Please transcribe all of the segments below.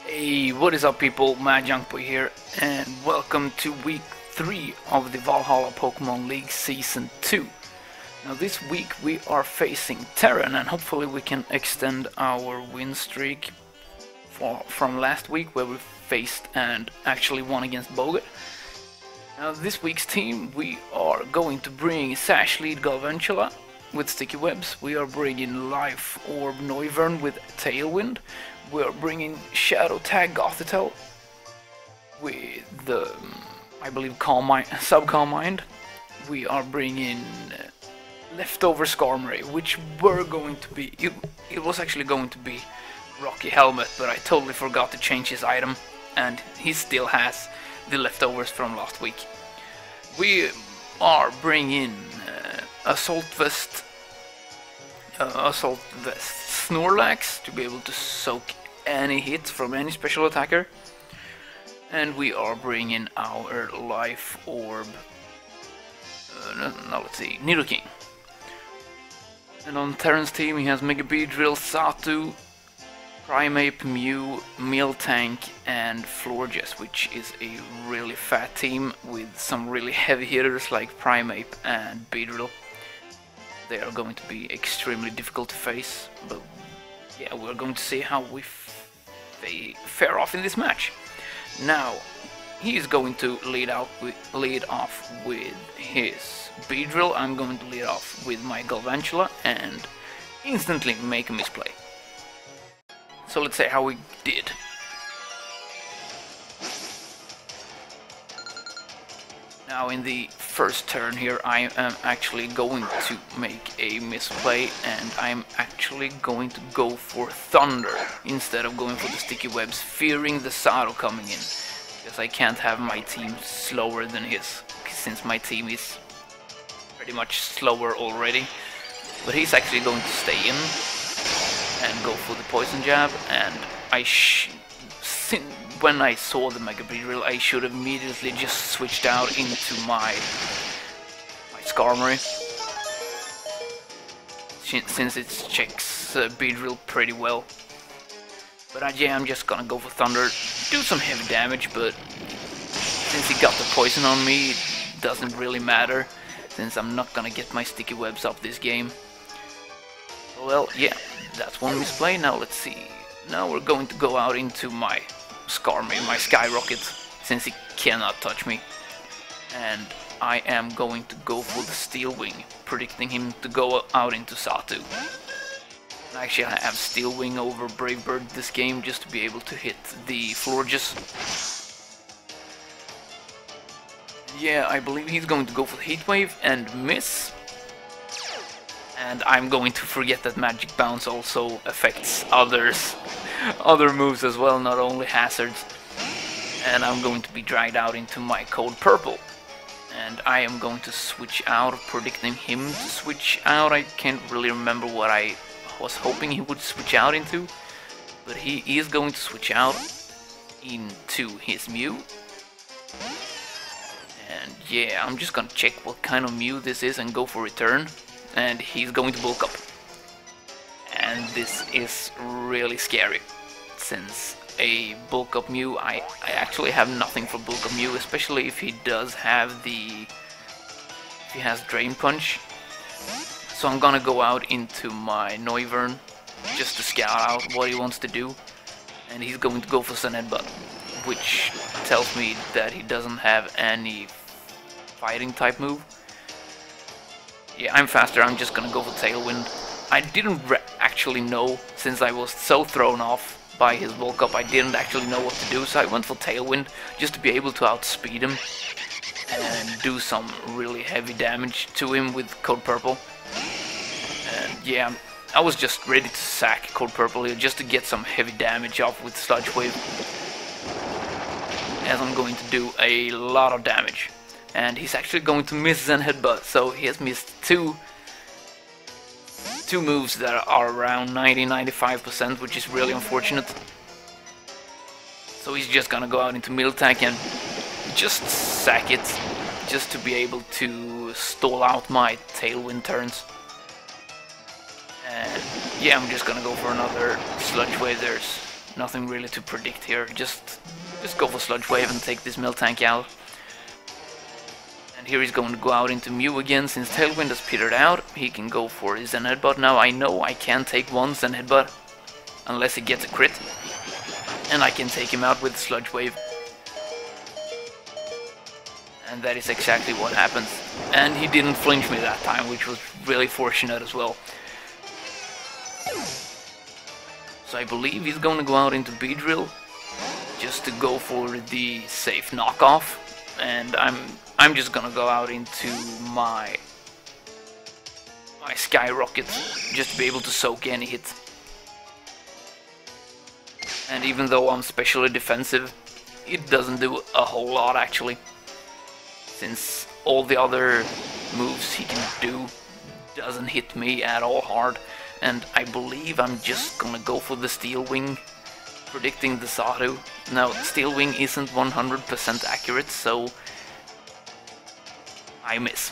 Hey, what is up people, MadJunkBoy here, and welcome to week 3 of the Valhalla Pokemon League Season 2. Now this week we are facing Terran, and hopefully we can extend our win streak from last week where we faced and actually won against Bogut. Now this week's team we are going to bring Sash Lead Galvantula with Sticky Webs, we are bringing Life Orb Noivern with Tailwind, we are bringing Shadow Tag Gothitelle with the, I believe, Sub-Calm Mind. We are bringing Leftover Skarmory, which were going to be, it was actually going to be Rocky Helmet, but I totally forgot to change his item, and he still has the leftovers from last week. We are bringing Assault Vest Snorlax to be able to soak any hits from any special attacker, and we are bringing our Life Orb, let's see, Nidoking. And on Terran's team he has Mega Beedrill, Satu, Primeape, Mew, Miltank and Florges, which is a really fat team with some really heavy hitters like Primeape and Beedrill. They are going to be extremely difficult to face, but yeah, we're going to see how they fare off in this match. Now, he is going to lead off with his Beedrill. I'm going to lead off with my Galvantula and instantly make a misplay. So let's say how we did. Now in the first turn here I am actually going to make a misplay, and I'm actually going to go for Thunder instead of going for the Sticky Webs, fearing the Sado coming in, because I can't have my team slower than his, since my team is pretty much slower already. But he's actually going to stay in and go for the Poison Jab, and when I saw the Mega Beedrill, I should have immediately just switched out into my Skarmory, since it checks Beedrill pretty well. But yeah, I'm just gonna go for Thunder, do some heavy damage, but since he got the poison on me, it doesn't really matter, since I'm not gonna get my Sticky Webs up this game. Well, yeah, that's one misplay. Now let's see. Now we're going to go out into my Skarmory, my Skyrocket, since he cannot touch me. And I am going to go for the Steel Wing, predicting him to go out into Satu. Actually, I have Steel Wing over Brave Bird this game just to be able to hit the Florges. Yeah, I believe he's going to go for the Heat Wave and miss. And I'm going to forget that Magic Bounce also affects other moves as well, not only hazards. And I'm going to be dragged out into my Code Purple. And I am going to switch out, predicting him to switch out. I can't really remember what I was hoping he would switch out into, but he is going to switch out into his Mew. And yeah, I'm just gonna check what kind of Mew this is and go for return. And he's going to bulk up. And this is really scary, since a bulk up Mew, I actually have nothing for bulk up Mew, especially if he does have if he has Drain Punch. So I'm gonna go out into my Noivern just to scout out what he wants to do, and he's going to go for Sun Headbutt, which tells me that he doesn't have any fighting type move. Yeah, I'm faster, I'm just gonna go for Tailwind. I didn't actually know, since I was so thrown off by his bulk up, I didn't actually know what to do, so I went for Tailwind just to be able to outspeed him and do some really heavy damage to him with Code Purple. And yeah, I was just ready to sack Code Purple here just to get some heavy damage off with Sludge Wave, as I'm going to do a lot of damage. And he's actually going to miss Zen Headbutt, so he has missed two moves that are around 90-95%, which is really unfortunate. So he's just gonna go out into Miltank and just sack it, just to be able to stall out my Tailwind turns. And yeah, I'm just gonna go for another Sludge Wave. There's nothing really to predict here. Just go for Sludge Wave and take this Miltank out. And here he's going to go out into Mew again. Since Tailwind has petered out, he can go for his Zen Headbutt. Now I know I can't take one Zen Headbutt unless he gets a crit. And I can take him out with Sludge Wave. And that is exactly what happens. And he didn't flinch me that time, which was really fortunate as well. So I believe he's going to go out into Beedrill just to go for the safe knockoff. And I'm just gonna go out into my Skyrocket just to be able to soak any hit. And even though I'm specially defensive, it doesn't do a whole lot actually, since all the other moves he can do doesn't hit me at all hard. And I believe I'm just gonna go for the Steel Wing, predicting the Sadu. Now, Steel Wing isn't 100% accurate, so I miss.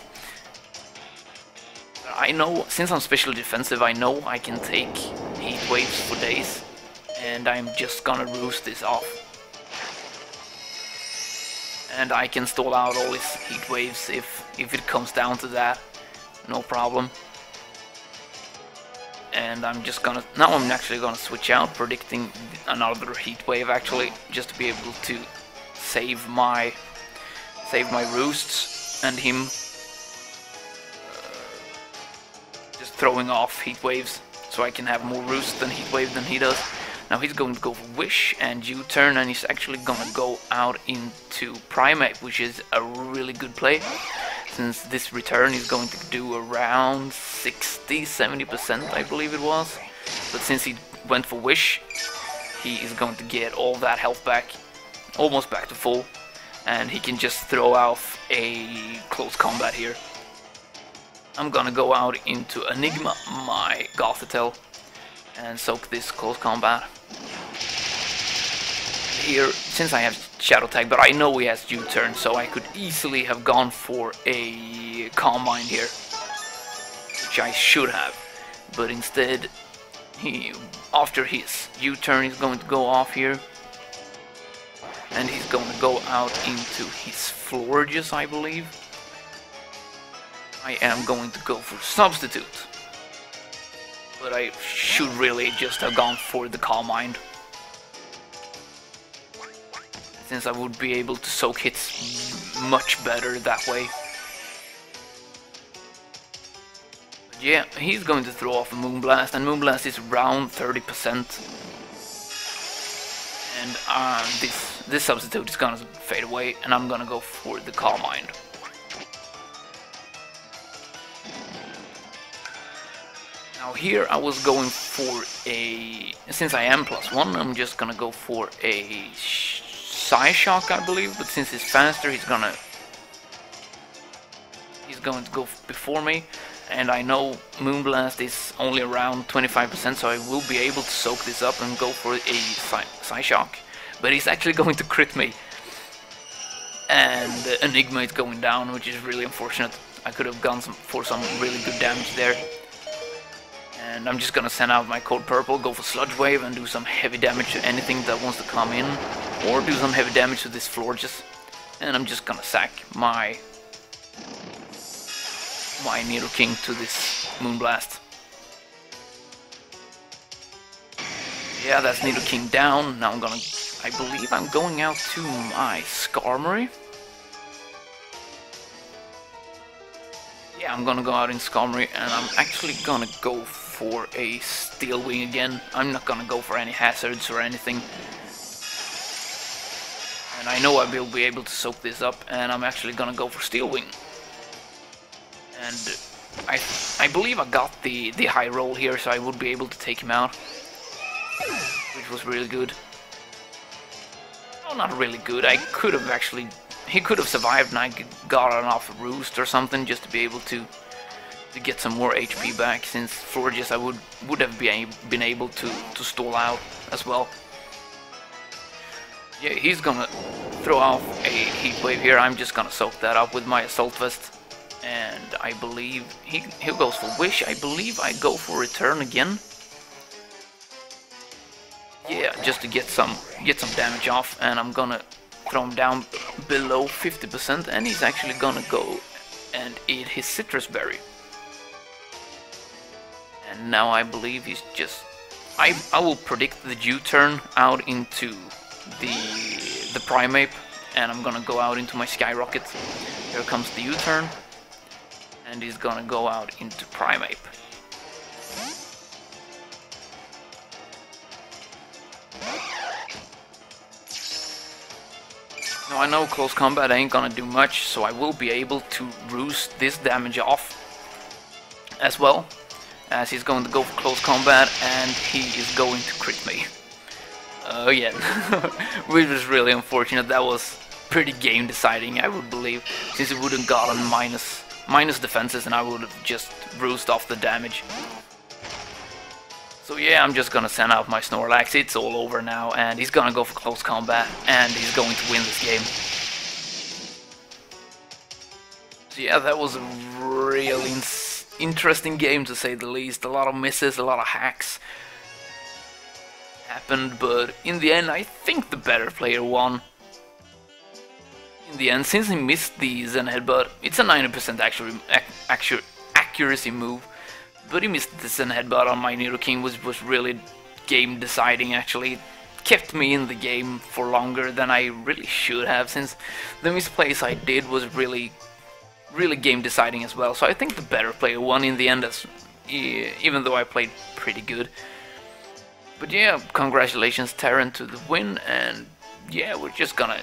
But I know, since I'm specially defensive, I know I can take Heat Waves for days, and I'm just gonna roost this off. And I can stall out all his Heat Waves if it comes down to that, no problem. And I'm just gonna, now I'm actually gonna switch out, predicting another Heat Wave actually, just to be able to save my roosts and him just throwing off Heat Waves, so I can have more roosts than Heat Wave than he does. Now he's going to go for Wish and U-turn, and he's actually gonna go out into Primate, which is a really good play, since this return is going to do around 60-70%, I believe it was. But since he went for Wish, he is going to get all that health back, almost back to full, and he can just throw off a close combat here. I'm gonna go out into Enigma, my Gothitelle, and soak this close combat. Here, since I have Shadow Tag, but I know he has U-turn, so I could easily have gone for a Calm Mind here, which I should have, but instead, after his U-turn, he's going to go off here, and he's going to go out into his Florges, I believe. I am going to go for Substitute, but I should really just have gone for the Calm Mind, since I would be able to soak hits much better that way. But yeah, he's going to throw off a Moonblast, and Moonblast is around 30%. And this Substitute is gonna fade away, and I'm gonna go for the Calm Mind. Now here I was going for a, since I am +1, I'm just gonna go for a Psyshock, I believe, but since he's faster, he's going to go before me, and I know Moonblast is only around 25%, so I will be able to soak this up and go for a Psyshock, but he's actually going to crit me, and Enigma is going down, which is really unfortunate. I could have gone for some really good damage there. And I'm just gonna send out my Code Purple, go for Sludge Wave, and do some heavy damage to anything that wants to come in, or do some heavy damage to this Florges. And I'm just gonna sack my Nidoking to this Moonblast. Yeah, that's Nidoking down. Now I believe I'm going out to my Skarmory. Yeah, I'm gonna go out in Skarmory, and I'm actually gonna go for a Steel Wing again. I'm not gonna go for any hazards or anything. And I know I will be able to soak this up, and I'm actually gonna go for Steel Wing. And I believe I got the high roll here, so I would be able to take him out, which was really good. Oh, not really good. I could have actually, he could have survived, and I got an off a roost or something just to be able to get some more HP back, since Florges I would have been able to stall out as well. Yeah, he's gonna throw off a Heat Wave here. I'm just gonna soak that up with my Assault Vest, and I believe he goes for Wish. I believe I go for Return again. Yeah, just just to get some damage off, and I'm gonna throw him down below 50%, and he's actually gonna go and eat his citrus berry. And now I believe he's just... I will predict the U-turn out into the Primeape, and I'm gonna go out into my Skyrocket. Here comes the U-turn, and he's gonna go out into Primeape. Now I know close combat ain't gonna do much, so I will be able to roost this damage off as well, as he's going to go for close combat and he is going to crit me. Again, which was really unfortunate. That was pretty game deciding, I would believe, since it would have gotten minus defenses and I would have just bruised off the damage. So yeah, I'm just gonna send out my Snorlax. It's all over now, and he's gonna go for close combat, and he's going to win this game. So yeah, that was a really interesting game, to say the least. A lot of misses, a lot of hacks happened, but in the end I think the better player won. In the end, since he missed the Zen Headbutt, it's a 90% accuracy move, but he missed the Zen Headbutt on my Nidoking, which was really game deciding. Actually, it kept me in the game for longer than I really should have, since the misplays I did was really game deciding as well. So I think the better player won in the end, even though I played pretty good. But yeah, congratulations Terran to the win, and yeah, we're just gonna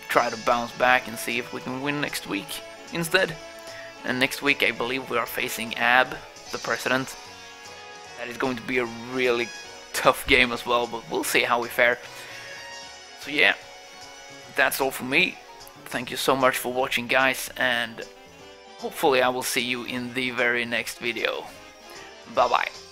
try to bounce back and see if we can win next week instead. And next week I believe we are facing Ab, the President. That is going to be a really tough game as well, but we'll see how we fare. So yeah, that's all from me. Thank you so much for watching, guys, and hopefully I will see you in the very next video. Bye bye.